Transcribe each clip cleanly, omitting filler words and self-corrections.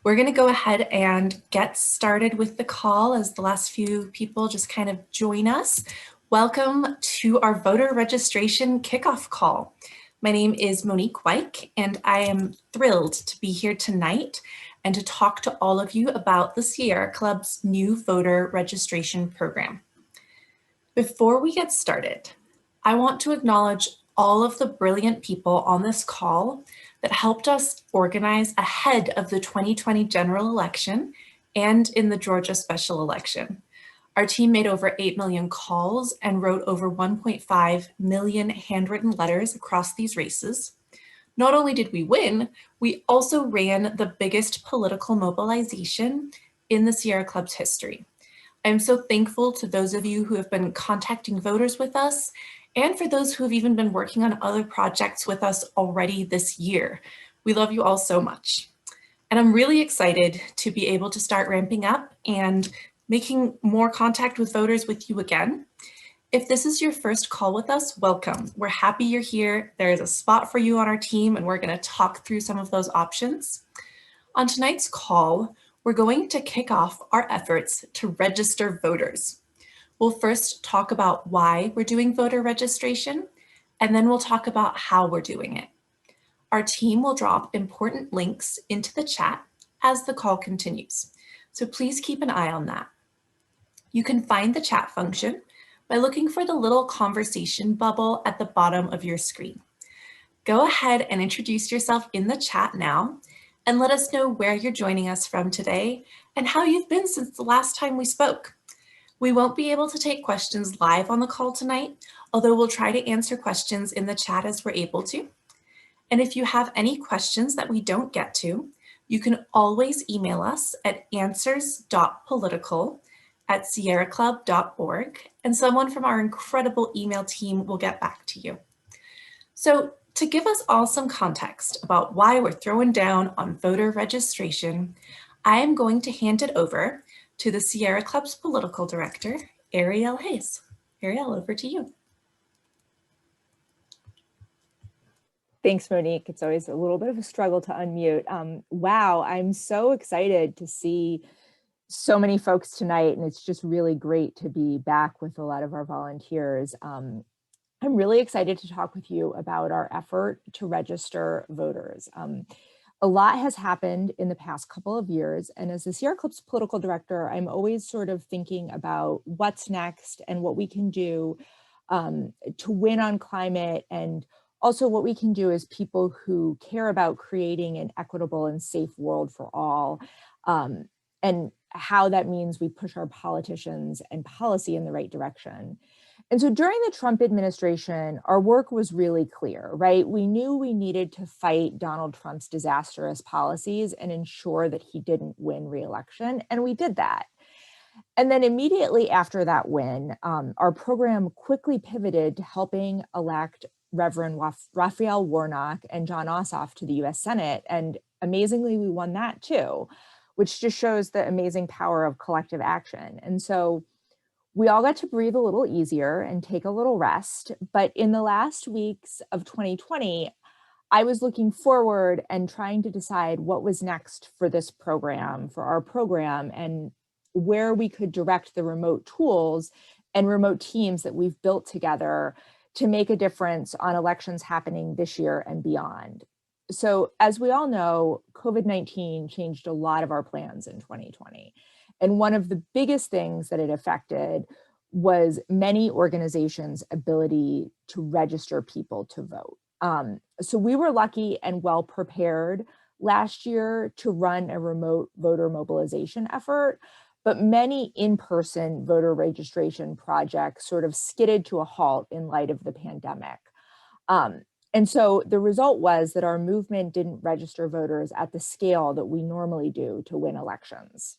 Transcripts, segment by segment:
We're going to go ahead and get started with the call as the last few people just kind of join us. Welcome to our voter registration kickoff call. My name is Monique Weick, and I am thrilled to be here tonight and to talk to all of you about the Sierra Club's new voter registration program. Before we get started, I want to acknowledge all of the brilliant people on this call that helped us organize ahead of the 2020 general election and in the Georgia special election. Our team made over 8 million calls and wrote over 1.5 million handwritten letters across these races. Not only did we win, we also ran the biggest political mobilization in the Sierra Club's history. I'm so thankful to those of you who have been contacting voters with us, and for those who have even been working on other projects with us already this year. We love you all so much. And I'm really excited to be able to start ramping up and making more contact with voters with you again. If this is your first call with us, welcome. We're happy you're here. There is a spot for you on our team, and we're going to talk through some of those options. On tonight's call, we're going to kick off our efforts to register voters. We'll first talk about why we're doing voter registration, and then we'll talk about how we're doing it. Our team will drop important links into the chat as the call continues, so please keep an eye on that. You can find the chat function by looking for the little conversation bubble at the bottom of your screen. Go ahead and introduce yourself in the chat now and let us know where you're joining us from today and how you've been since the last time we spoke. We won't be able to take questions live on the call tonight, although we'll try to answer questions in the chat as we're able to. And if you have any questions that we don't get to, you can always email us at answers.political@sierraclub.org, and someone from our incredible email team will get back to you. So to give us all some context about why we're throwing down on voter registration, I am going to hand it over to the Sierra Club's political director, Ariel Hayes. Ariel, over to you. Thanks, Monique. It's always a little bit of a struggle to unmute. Wow, I'm so excited to see so many folks tonight, and it's just really great to be back with a lot of our volunteers. I'm really excited to talk with you about our effort to register voters. A lot has happened in the past couple of years, and as the Sierra Club's political director, I'm always sort of thinking about what's next and what we can do to win on climate, and also what we can do as people who care about creating an equitable and safe world for all, and how that means we push our politicians and policy in the right direction. And so during the Trump administration, our work was really clear, right? We knew we needed to fight Donald Trump's disastrous policies and ensure that he didn't win re-election, and we did that. And then immediately after that win, our program quickly pivoted to helping elect Reverend Raphael Warnock and John Ossoff to the US Senate. And amazingly, we won that too, which just shows the amazing power of collective action. And so we all got to breathe a little easier and take a little rest. But in the last weeks of 2020, I was looking forward and trying to decide what was next for this program, for our program, and where we could direct the remote tools and remote teams that we've built together to make a difference on elections happening this year and beyond. So as we all know, COVID-19 changed a lot of our plans in 2020. And one of the biggest things that it affected was many organizations' ability to register people to vote. So we were lucky and well prepared last year to run a remote voter mobilization effort, but many in-person voter registration projects sort of skidded to a halt in light of the pandemic. And so the result was that our movement didn't register voters at the scale that we normally do to win elections.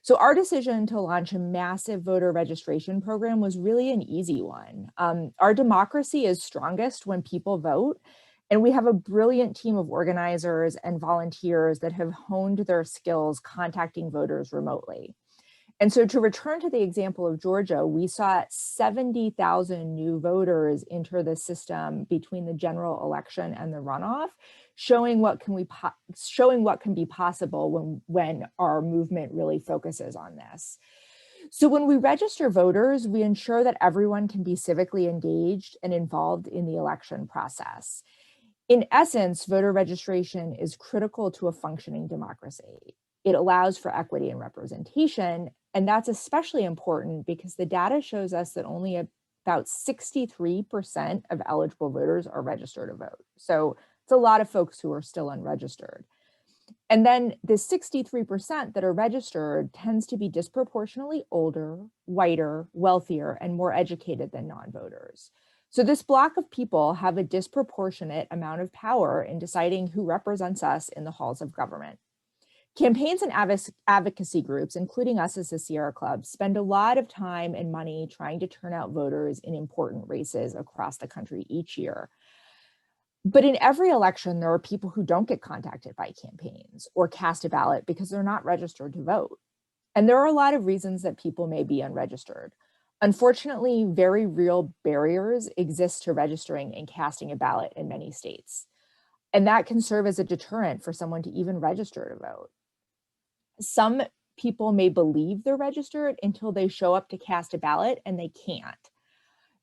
So our decision to launch a massive voter registration program was really an easy one. Our democracy is strongest when people vote, and we have a brilliant team of organizers and volunteers that have honed their skills contacting voters remotely. And so to return to the example of Georgia, we saw 70,000 new voters enter the system between the general election and the runoff, showing what can be possible when our movement really focuses on this. So when we register voters, we ensure that everyone can be civically engaged and involved in the election process. In essence, voter registration is critical to a functioning democracy. It allows for equity and representation, and that's especially important because the data shows us that only about 63% of eligible voters are registered to vote. So it's a lot of folks who are still unregistered. And then the 63% that are registered tends to be disproportionately older, whiter, wealthier, and more educated than non-voters. So this block of people have a disproportionate amount of power in deciding who represents us in the halls of government. Campaigns and advocacy groups, including us as the Sierra Club, spend a lot of time and money trying to turn out voters in important races across the country each year. But in every election, there are people who don't get contacted by campaigns or cast a ballot because they're not registered to vote. And there are a lot of reasons that people may be unregistered. Unfortunately, very real barriers exist to registering and casting a ballot in many states. And that can serve as a deterrent for someone to even register to vote. Some people may believe they're registered until they show up to cast a ballot and they can't.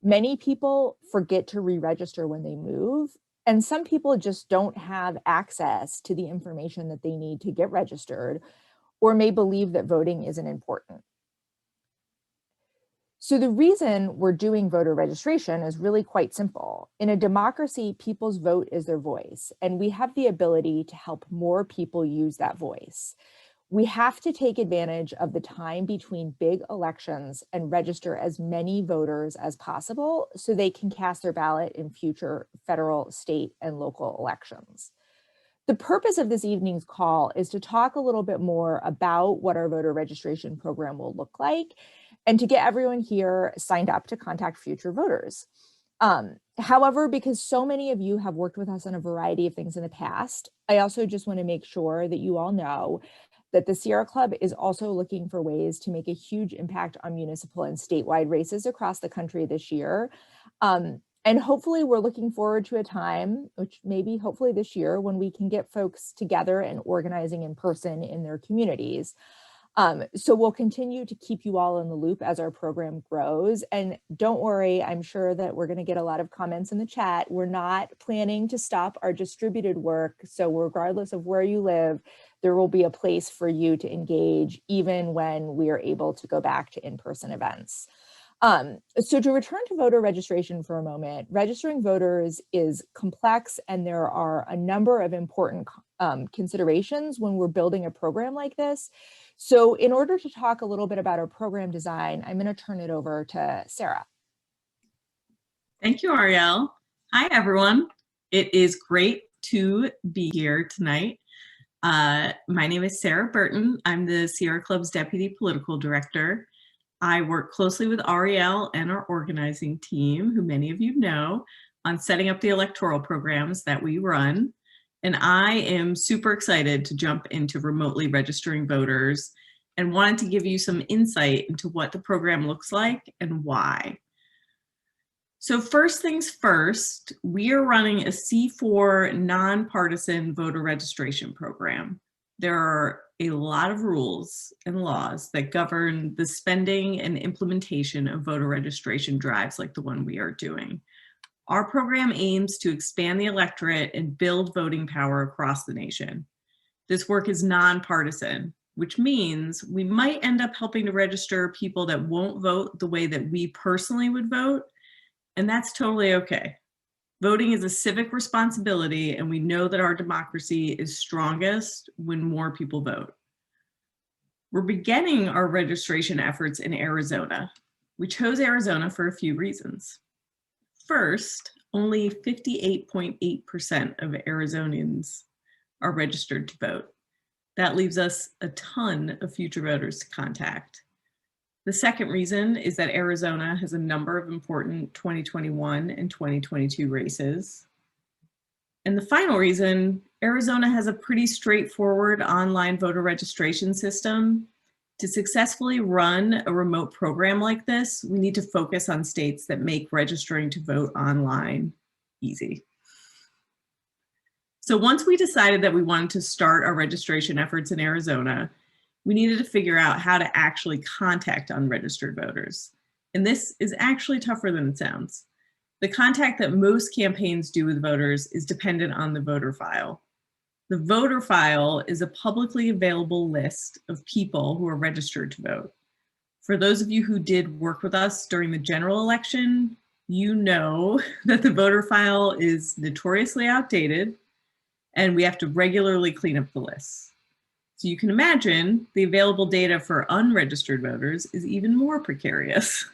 Many people forget to re-register when they move, and some people just don't have access to the information that they need to get registered, or may believe that voting isn't important. So the reason we're doing voter registration is really quite simple. In a democracy, people's vote is their voice, and we have the ability to help more people use that voice. We have to take advantage of the time between big elections and register as many voters as possible so they can cast their ballot in future federal, state, and local elections. The purpose of this evening's call is to talk a little bit more about what our voter registration program will look like and to get everyone here signed up to contact future voters. However, because so many of you have worked with us on a variety of things in the past, I also just want to make sure that you all know that the Sierra Club is also looking for ways to make a huge impact on municipal and statewide races across the country this year. And hopefully we're looking forward to a time, which maybe hopefully this year, when we can get folks together and organizing in person in their communities. So we'll continue to keep you all in the loop as our program grows. And don't worry, I'm sure that we're going to get a lot of comments in the chat. We're not planning to stop our distributed work. So regardless of where you live, there will be a place for you to engage even when we are able to go back to in-person events. So to return to voter registration for a moment, registering voters is complex and there are a number of important considerations when we're building a program like this. So in order to talk a little bit about our program design, I'm going to turn it over to Sarah. Thank you, Ariel. Hi, everyone. It is great to be here tonight. My name is Sarah Burton. I'm the Sierra Club's Deputy Political Director. I work closely with Ariel and our organizing team, who many of you know, on setting up the electoral programs that we run. And I am super excited to jump into remotely registering voters and wanted to give you some insight into what the program looks like and why. So first things first, we are running a C4 nonpartisan voter registration program. There are a lot of rules and laws that govern the spending and implementation of voter registration drives like the one we are doing. Our program aims to expand the electorate and build voting power across the nation. This work is nonpartisan, which means we might end up helping to register people that won't vote the way that we personally would vote, and that's totally okay. Voting is a civic responsibility, and we know that our democracy is strongest when more people vote. We're beginning our registration efforts in Arizona. We chose Arizona for a few reasons. First, only 58.8% of Arizonians are registered to vote. That leaves us a ton of future voters to contact. The second reason is that Arizona has a number of important 2021 and 2022 races. And the final reason, Arizona has a pretty straightforward online voter registration system. To successfully run a remote program like this, we need to focus on states that make registering to vote online easy. So once we decided that we wanted to start our registration efforts in Arizona, we needed to figure out how to actually contact unregistered voters. And this is actually tougher than it sounds. The contact that most campaigns do with voters is dependent on the voter file. The voter file is a publicly available list of people who are registered to vote. For those of you who did work with us during the general election, you know that the voter file is notoriously outdated and we have to regularly clean up the lists. So you can imagine the available data for unregistered voters is even more precarious.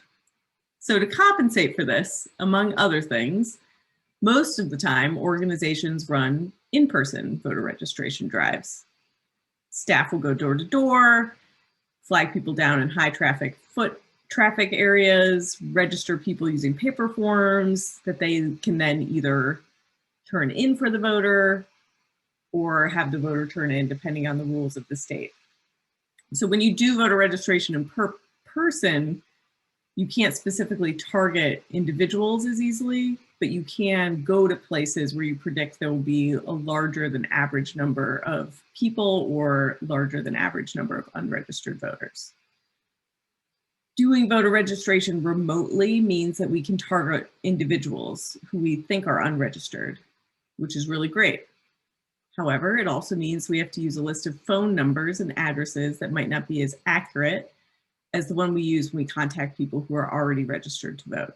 So to compensate for this, among other things, most of the time organizations run in-person voter registration drives. Staff will go door to door, flag people down in high traffic foot traffic areas, register people using paper forms that they can then either turn in for the voter or have the voter turn in depending on the rules of the state. So when you do voter registration in person, you can't specifically target individuals as easily, but you can go to places where you predict there will be a larger than average number of people or larger than average number of unregistered voters. Doing voter registration remotely means that we can target individuals who we think are unregistered, which is really great. However, it also means we have to use a list of phone numbers and addresses that might not be as accurate as the one we use when we contact people who are already registered to vote.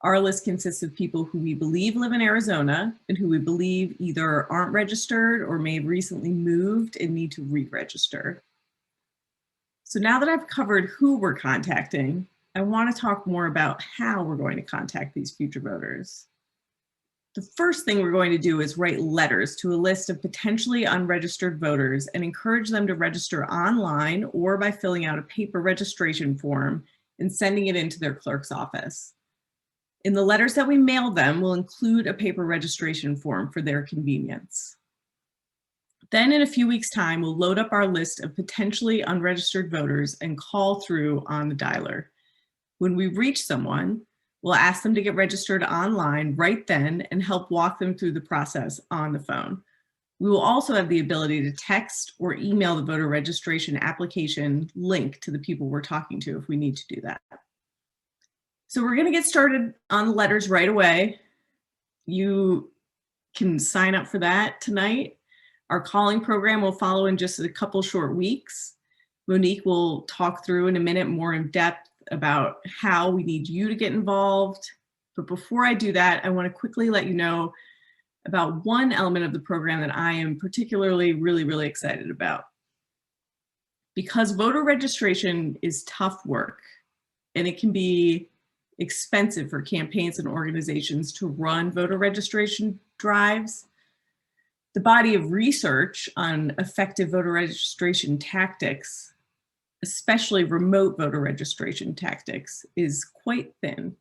Our list consists of people who we believe live in Arizona and who we believe either aren't registered or may have recently moved and need to re-register. So now that I've covered who we're contacting, I want to talk more about how we're going to contact these future voters. The first thing we're going to do is write letters to a list of potentially unregistered voters and encourage them to register online or by filling out a paper registration form and sending it into their clerk's office. In the letters that we mail them, we'll include a paper registration form for their convenience. Then in a few weeks' time, we'll load up our list of potentially unregistered voters and call through on the dialer. When we reach someone, we'll ask them to get registered online right then and help walk them through the process on the phone. We will also have the ability to text or email the voter registration application link to the people we're talking to if we need to do that. So we're going to get started on the letters right away. You can sign up for that tonight. Our calling program will follow in just a couple short weeks. Monique will talk through in a minute more in depth about how we need you to get involved. But before I do that, I want to quickly let you know about one element of the program that I am particularly really excited about. Because voter registration is tough work and it can be expensive for campaigns and organizations to run voter registration drives, the body of research on effective voter registration tactics, especially remote voter registration tactics, is quite thin.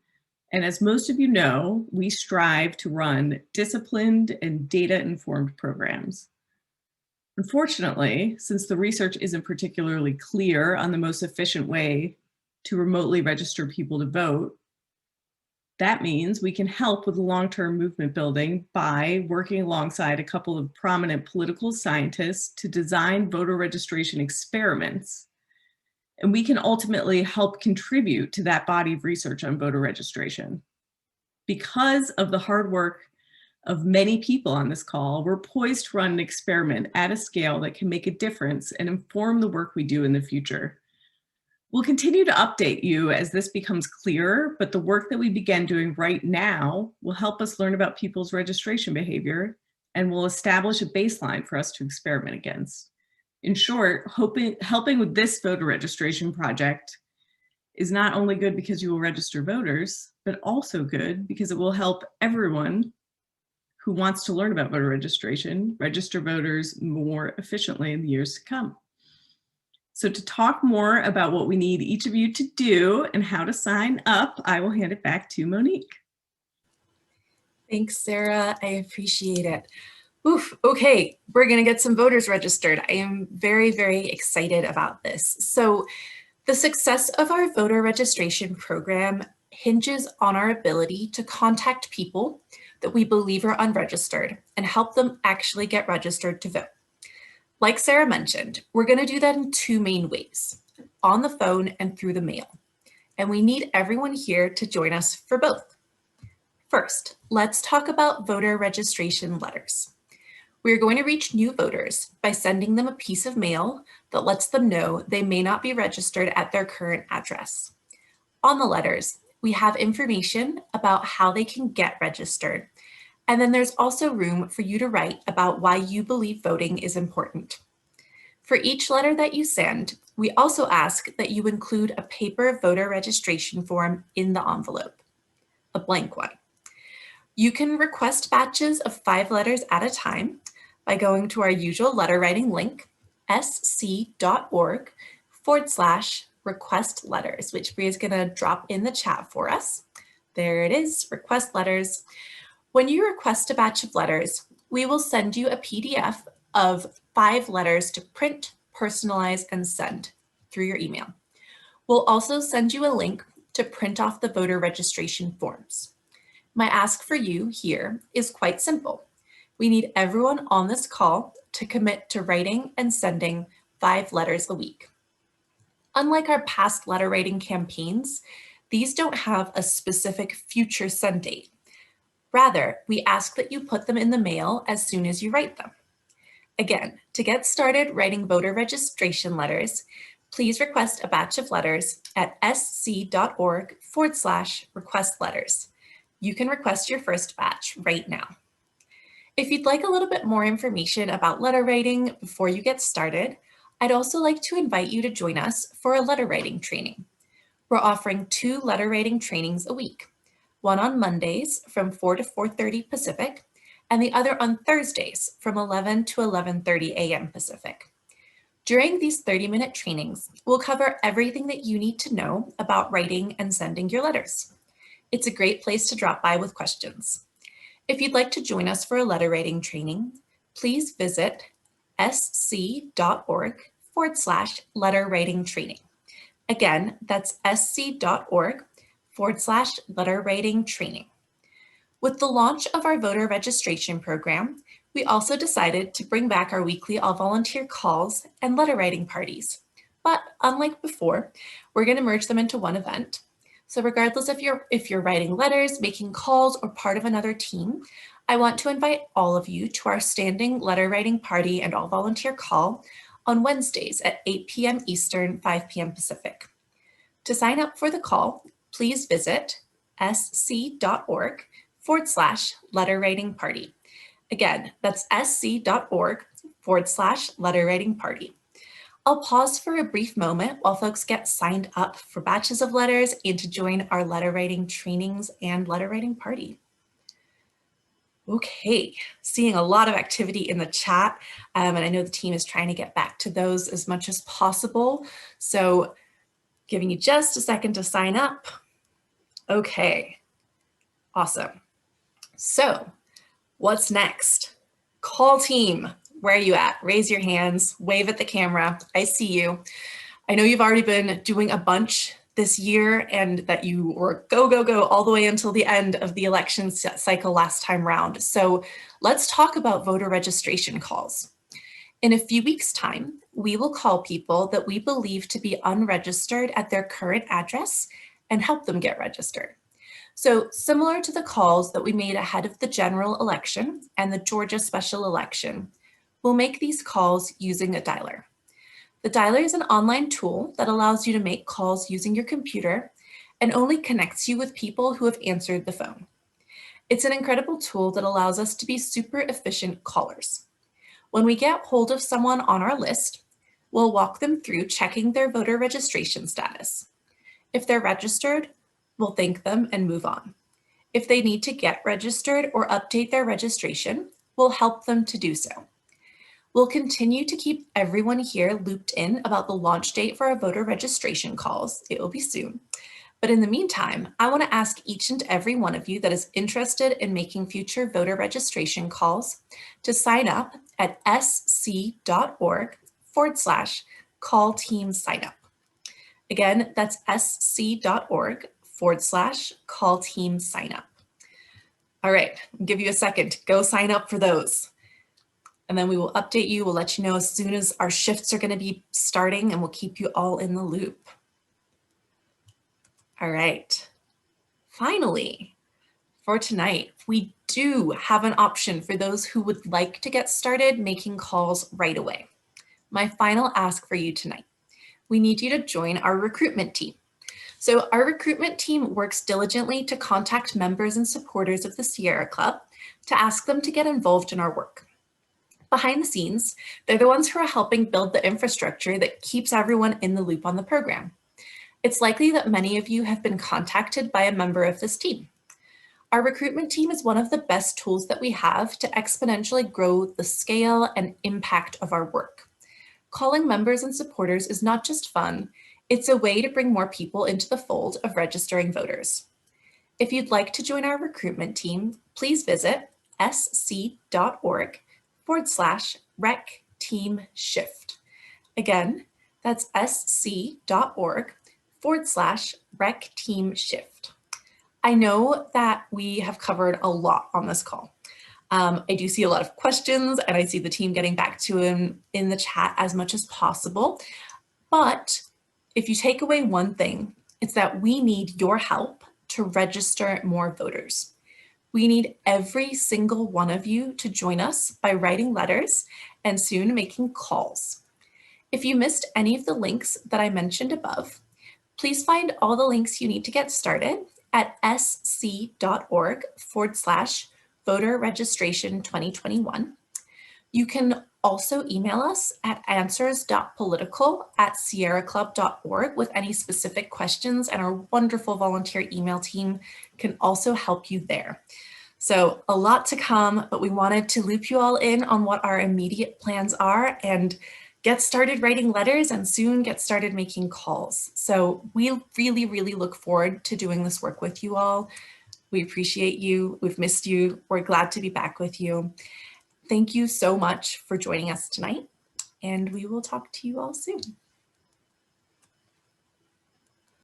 And as most of you know, we strive to run disciplined and data-informed programs. Unfortunately, since the research isn't particularly clear on the most efficient way to remotely register people to vote, that means we can help with long-term movement building by working alongside a couple of prominent political scientists to design voter registration experiments. And we can ultimately help contribute to that body of research on voter registration. Because of the hard work of many people on this call, we're poised to run an experiment at a scale that can make a difference and inform the work we do in the future. We'll continue to update you as this becomes clearer, but the work that we begin doing right now will help us learn about people's registration behavior and will establish a baseline for us to experiment against. In short, helping with this voter registration project is not only good because you will register voters, but also good because it will help everyone who wants to learn about voter registration register voters more efficiently in the years to come. So to talk more about what we need each of you to do and how to sign up, I will hand it back to Monique. Thanks, Sarah. I appreciate it. Oof, okay, we're gonna get some voters registered. I am very, very excited about this. So the success of our voter registration program hinges on our ability to contact people that we believe are unregistered and help them actually get registered to vote. Like Sarah mentioned, we're gonna do that in two main ways, on the phone and through the mail. And we need everyone here to join us for both. First, let's talk about voter registration letters. We are going to reach new voters by sending them a piece of mail that lets them know they may not be registered at their current address. On the letters, we have information about how they can get registered. And then there's also room for you to write about why you believe voting is important. For each letter that you send, we also ask that you include a paper voter registration form in the envelope, a blank one. You can request batches of 5 letters at a time by going to our usual letter writing link, sc.org/request letters, which Bria is going to drop in the chat for us. There it is, request letters. When you request a batch of letters, we will send you a PDF of 5 letters to print, personalize, and send through your email. We'll also send you a link to print off the voter registration forms. My ask for you here is quite simple. We need everyone on this call to commit to writing and sending 5 letters a week. Unlike our past letter writing campaigns, these don't have a specific future send date. Rather, we ask that you put them in the mail as soon as you write them. Again, to get started writing voter registration letters, please request a batch of letters at sc.org/request letters. You can request your first batch right now. If you'd like a little bit more information about letter writing before you get started, I'd also like to invite you to join us for a letter writing training. We're offering 2 letter writing trainings a week, one on Mondays from 4 to 4:30 Pacific, and the other on Thursdays from 11 to 11:30 a.m. Pacific. During these 30-minute trainings, we'll cover everything that you need to know about writing and sending your letters. It's a great place to drop by with questions. If you'd like to join us for a letter writing training, please visit sc.org/letter writing training. Again, that's sc.org/letter writing training. With the launch of our voter registration program, we also decided to bring back our weekly all-volunteer calls and letter writing parties. But unlike before, we're going to merge them into one event. So regardless if you're writing letters, making calls, or part of another team, I want to invite all of you to our standing letter writing party and all volunteer call on Wednesdays at 8 p.m. Eastern, 5 p.m. Pacific. To sign up for the call, please visit sc.org/letter writing party. Again, that's sc.org/letter writing party. I'll pause for a brief moment while folks get signed up for batches of letters and to join our letter writing trainings and letter writing party. Okay, seeing a lot of activity in the chat, and I know the team is trying to get back to those as much as possible. So giving you just a second to sign up. Okay, awesome. So what's next? Call team. Where are you at? Raise your hands, wave at the camera. I see you. I know you've already been doing a bunch this year and that you were go, go, go all the way until the end of the election cycle last time round. So let's talk about voter registration calls. In a few weeks' time, we will call people that we believe to be unregistered at their current address and help them get registered. So similar to the calls that we made ahead of the general election and the Georgia special election, we'll make these calls using a dialer. The dialer is an online tool that allows you to make calls using your computer and only connects you with people who have answered the phone. It's an incredible tool that allows us to be super efficient callers. When we get hold of someone on our list, we'll walk them through checking their voter registration status. If they're registered, we'll thank them and move on. If they need to get registered or update their registration, we'll help them to do so. We'll continue to keep everyone here looped in about the launch date for our voter registration calls. It will be soon. But in the meantime, I want to ask each and every one of you that is interested in making future voter registration calls to sign up at sc.org/call team sign up. Again, that's sc.org/call team sign up. All right, I'll give you a second to go sign up for those. And then we will update you. We'll let you know as soon as our shifts are going to be starting, and we'll keep you all in the loop. All right. Finally, for tonight, we do have an option for those who would like to get started making calls right away. My final ask for you tonight, we need you to join our recruitment team. So our recruitment team works diligently to contact members and supporters of the Sierra Club to ask them to get involved in our work. Behind the scenes, they're the ones who are helping build the infrastructure that keeps everyone in the loop on the program. It's likely that many of you have been contacted by a member of this team. Our recruitment team is one of the best tools that we have to exponentially grow the scale and impact of our work. Calling members and supporters is not just fun, it's a way to bring more people into the fold of registering voters. If you'd like to join our recruitment team, please visit sc.org/rec team shift. Again, that's sc.org/rec team shift. I know that we have covered a lot on this call. I do see a lot of questions, and I see the team getting back to him in the chat as much as possible. But if you take away one thing, it's that we need your help to register more voters. We need every single one of you to join us by writing letters and soon making calls. If you missed any of the links that I mentioned above, please find all the links you need to get started at sc.org/voter registration 2021. You can also email us at answers.political@sierraclub.org with any specific questions, and our wonderful volunteer email team can also help you there. So a lot to come, but we wanted to loop you all in on what our immediate plans are and get started writing letters and soon get started making calls. So we really, really look forward to doing this work with you all. We appreciate you. We've missed you. We're glad to be back with you. Thank you so much for joining us tonight, and we will talk to you all soon.